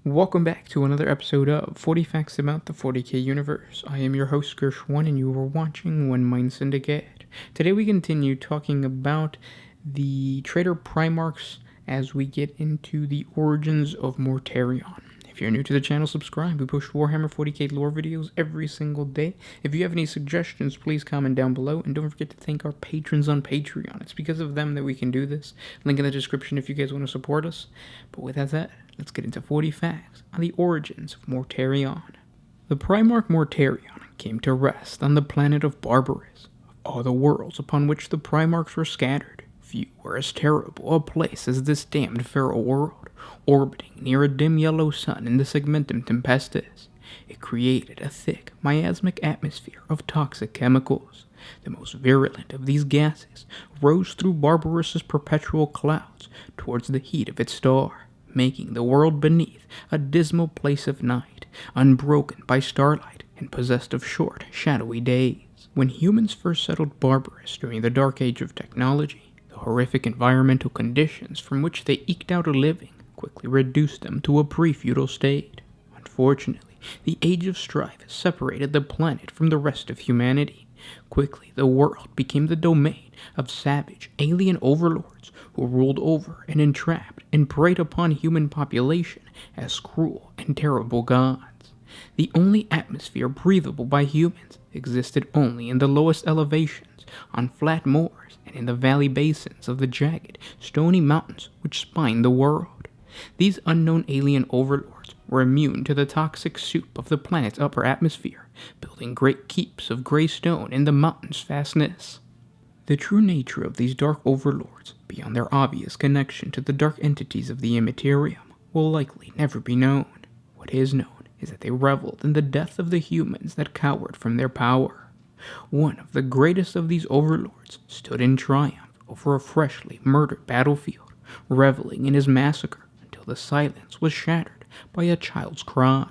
Welcome back to another episode of 40 Facts About the 40K Universe. I am your host, Gershwan, and you are watching One Mind Syndicate. Today we continue talking about the Traitor Primarchs as we get into the origins of Mortarion. If you're new to the channel, subscribe. We push Warhammer 40K lore videos every single day. If you have any suggestions, please comment down below. And don't forget to thank our patrons on Patreon. It's because of them that we can do this. Link in the description if you guys want to support us. But with that said, let's get into 40 facts on the origins of Mortarion. The Primarch Mortarion came to rest on the planet of Barbarous. Of all the worlds upon which the Primarchs were scattered, few were as terrible a place as this damned feral world, orbiting near a dim yellow sun in the Segmentum Tempestus. It created a thick, miasmic atmosphere of toxic chemicals. The most virulent of these gases rose through Barbarous's perpetual clouds towards the heat of its star, making the world beneath a dismal place of night, unbroken by starlight and possessed of short, shadowy days. When humans first settled Barbarous during the Dark Age of technology, the horrific environmental conditions from which they eked out a living quickly reduced them to a pre-feudal state. Unfortunately, the Age of Strife separated the planet from the rest of humanity. Quickly, the world became the domain of savage, alien overlords who ruled over and entrapped and preyed upon human population as cruel and terrible gods. The only atmosphere breathable by humans existed only in the lowest elevations, on flat moors, and in the valley basins of the jagged, stony mountains which spine the world. These unknown alien overlords were immune to the toxic soup of the planet's upper atmosphere, building great keeps of gray stone in the mountain's fastness. The true nature of these dark overlords, beyond their obvious connection to the dark entities of the Immaterium, will likely never be known. What is known is that they reveled in the death of the humans that cowered from their power. One of the greatest of these overlords stood in triumph over a freshly murdered battlefield, reveling in his massacre until the silence was shattered by a child's cry.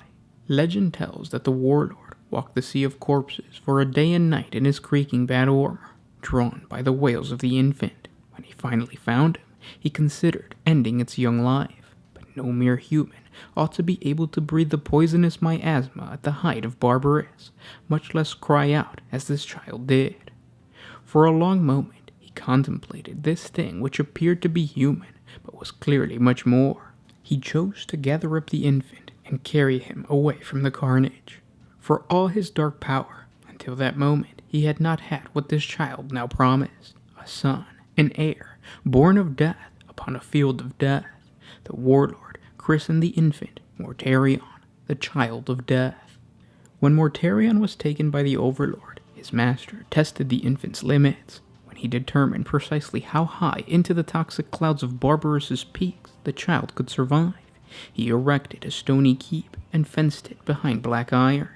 Legend tells that the warlord walked the sea of corpses for a day and night in his creaking battle armor, drawn by the wails of the infant. When he finally found him, he considered ending its young life, but no mere human ought to be able to breathe the poisonous miasma at the height of Barbarous, much less cry out as this child did. For a long moment he contemplated this thing which appeared to be human, but was clearly much more. He chose to gather up the infant and carry him away from the carnage. For all his dark power, until that moment he had not had what this child now promised: a son, an heir, born of death upon a field of death. The warlord christened the infant Mortarion, the child of death. When Mortarion was taken by the overlord, his master tested the infant's limits. When he determined precisely how high into the toxic clouds of Barbarous's peaks the child could survive, he erected a stony keep and fenced it behind black iron.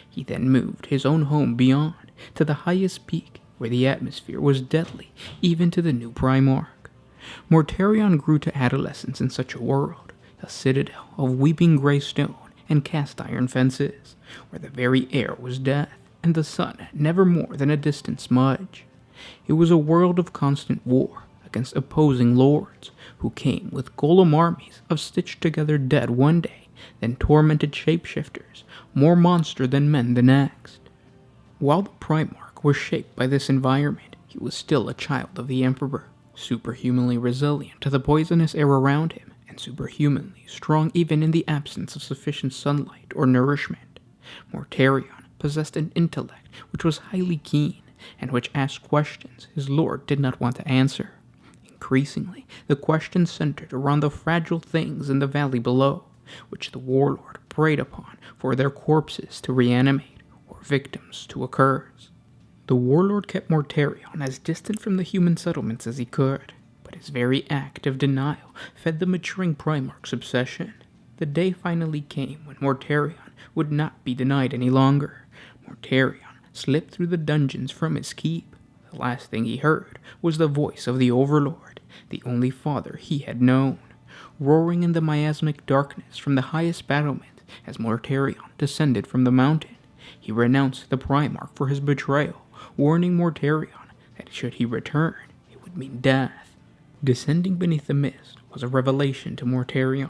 He then moved his own home beyond, to the highest peak, where the atmosphere was deadly even to the new Primarch. Mortarion grew to adolescence in such a world, a citadel of weeping gray stone and cast iron fences, where the very air was death, and the sun never more than a distant smudge. It was a world of constant war against opposing lords, who came with golem armies of stitched-together dead one day, then tormented shapeshifters, more monster than men the next. While the Primarch was shaped by this environment, he was still a child of the Emperor, superhumanly resilient to the poisonous air around him, and superhumanly strong even in the absence of sufficient sunlight or nourishment. Mortarion possessed an intellect which was highly keen, and which asked questions his lord did not want to answer. Increasingly, the questions centered around the fragile things in the valley below, which the warlord preyed upon for their corpses to reanimate, or victims to a curse. The warlord kept Mortarion as distant from the human settlements as he could, but his very act of denial fed the maturing Primarch's obsession. The day finally came when Mortarion would not be denied any longer. Mortarion slipped through the dungeons from his keep. The last thing he heard was the voice of the Overlord, the only father he had known, roaring in the miasmic darkness from the highest battlement as Mortarion descended from the mountain. He renounced the Primarch for his betrayal, warning Mortarion that should he return, it would mean death. Descending beneath the mist was a revelation to Mortarion.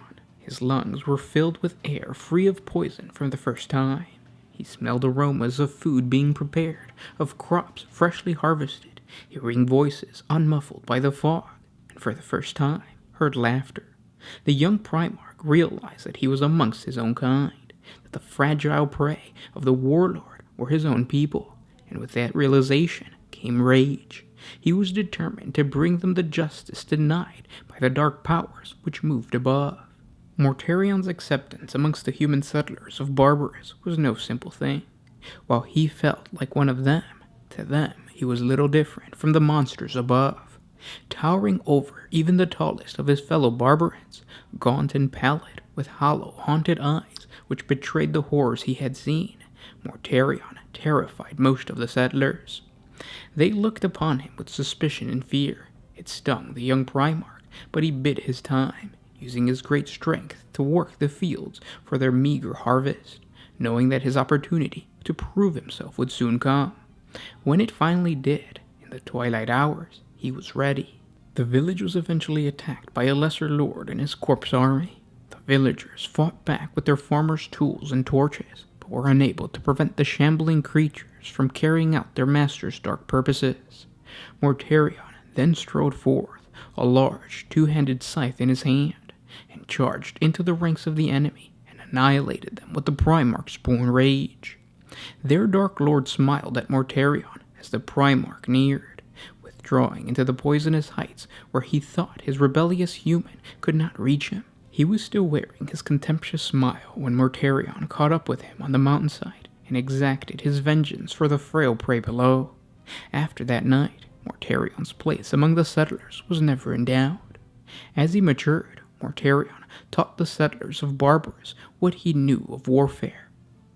His lungs were filled with air free of poison for the first time. He smelled aromas of food being prepared, of crops freshly harvested, hearing voices unmuffled by the fog, and for the first time heard laughter. The young Primarch realized that he was amongst his own kind, that the fragile prey of the warlord were his own people, and with that realization came rage. He was determined to bring them the justice denied by the dark powers which moved above. Mortarion's acceptance amongst the human settlers of Barbarous was no simple thing. While he felt like one of them, to them he was little different from the monsters above. Towering over even the tallest of his fellow Barbarians, gaunt and pallid, with hollow, haunted eyes which betrayed the horrors he had seen, Mortarion terrified most of the settlers. They looked upon him with suspicion and fear. It stung the young Primarch, but he bid his time, using his great strength to work the fields for their meager harvest, knowing that his opportunity to prove himself would soon come. When it finally did, in the twilight hours, he was ready. The village was eventually attacked by a lesser lord and his corpse army. The villagers fought back with their farmers' tools and torches, but were unable to prevent the shambling creatures from carrying out their master's dark purposes. Mortarion then strode forth, a large two-handed scythe in his hand, and charged into the ranks of the enemy and annihilated them with the Primarch's born rage. Their Dark Lord smiled at Mortarion as the Primarch neared, withdrawing into the poisonous heights where he thought his rebellious human could not reach him. He was still wearing his contemptuous smile when Mortarion caught up with him on the mountainside and exacted his vengeance for the frail prey below. After that night, Mortarion's place among the settlers was never in doubt. As he matured, Mortarion taught the settlers of Barbarous what he knew of warfare.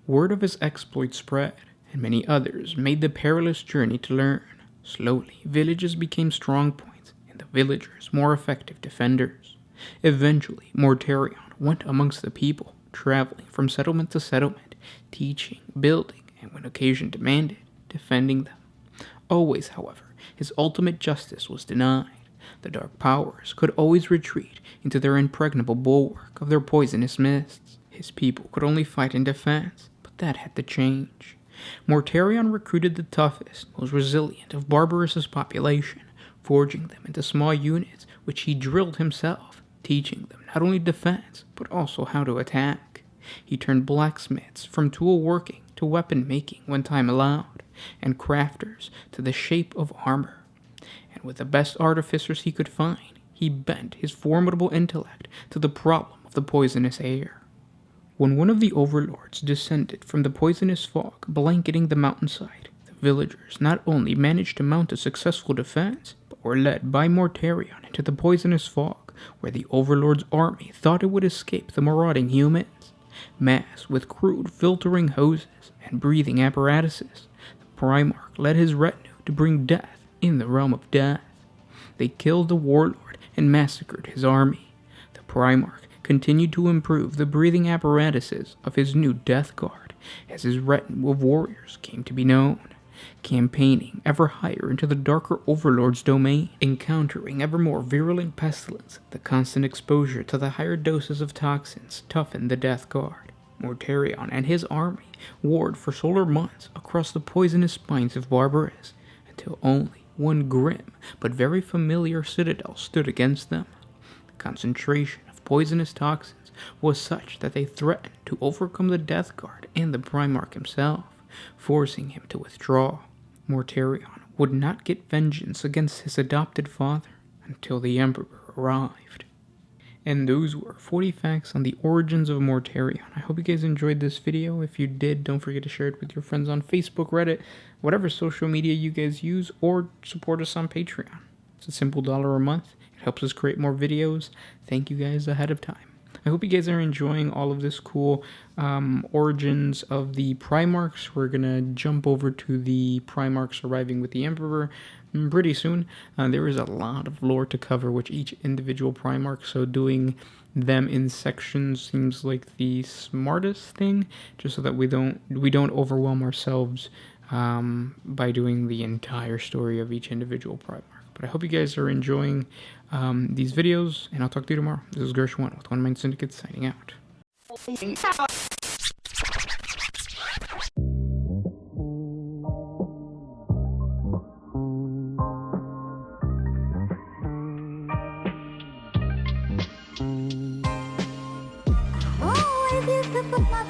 Word of his exploits spread, and many others made the perilous journey to learn. Slowly, villages became strong points, and the villagers more effective defenders. Eventually, Mortarion went amongst the people, traveling from settlement to settlement, teaching, building, and when occasion demanded, defending them. Always, however, his ultimate justice was denied. The dark powers could always retreat into their impregnable bulwark of their poisonous mists. His people could only fight in defense, but that had to change. Mortarion recruited the toughest, most resilient of Barbarous's population, forging them into small units which he drilled himself, teaching them not only defense, but also how to attack. He turned blacksmiths from tool working to weapon making when time allowed, and crafters to the shape of armor. And with the best artificers he could find, he bent his formidable intellect to the problem of the poisonous air. When one of the overlords descended from the poisonous fog blanketing the mountainside, the villagers not only managed to mount a successful defense, but were led by Mortarion into the poisonous fog, where the overlord's army thought it would escape the marauding humans. Masked with crude filtering hoses and breathing apparatuses, the Primarch led his retinue to bring death in the realm of death. They killed the warlord and massacred his army. The Primarch continued to improve the breathing apparatuses of his new death guard as his retinue of warriors came to be known, campaigning ever higher into the darker overlord's domain, encountering ever more virulent pestilence. The constant exposure to the higher doses of toxins toughened the death guard. Mortarion and his army warred for solar months across the poisonous spines of Barbarous, until only one grim but very familiar citadel stood against them. The concentration of poisonous toxins was such that they threatened to overcome the Death Guard and the Primarch himself, forcing him to withdraw. Mortarion would not get vengeance against his adopted father until the Emperor arrived. And those were 40 facts on the origins of Mortarion. I hope you guys enjoyed this video. If you did, don't forget to share it with your friends on Facebook, Reddit, whatever social media you guys use, or support us on Patreon. It's a simple $1 a month. It helps us create more videos. Thank you guys ahead of time. I hope you guys are enjoying all of this cool origins of the Primarchs. We're going to jump over to the Primarchs arriving with the Emperor pretty soon. There is a lot of lore to cover with each individual Primarch, so doing them in sections seems like the smartest thing, just so that we don't overwhelm ourselves by doing the entire story of each individual Primarch. But I hope you guys are enjoying these videos, and I'll talk to you tomorrow. This is Gersh1 with One Mind Syndicate signing out. Oh, I used to put my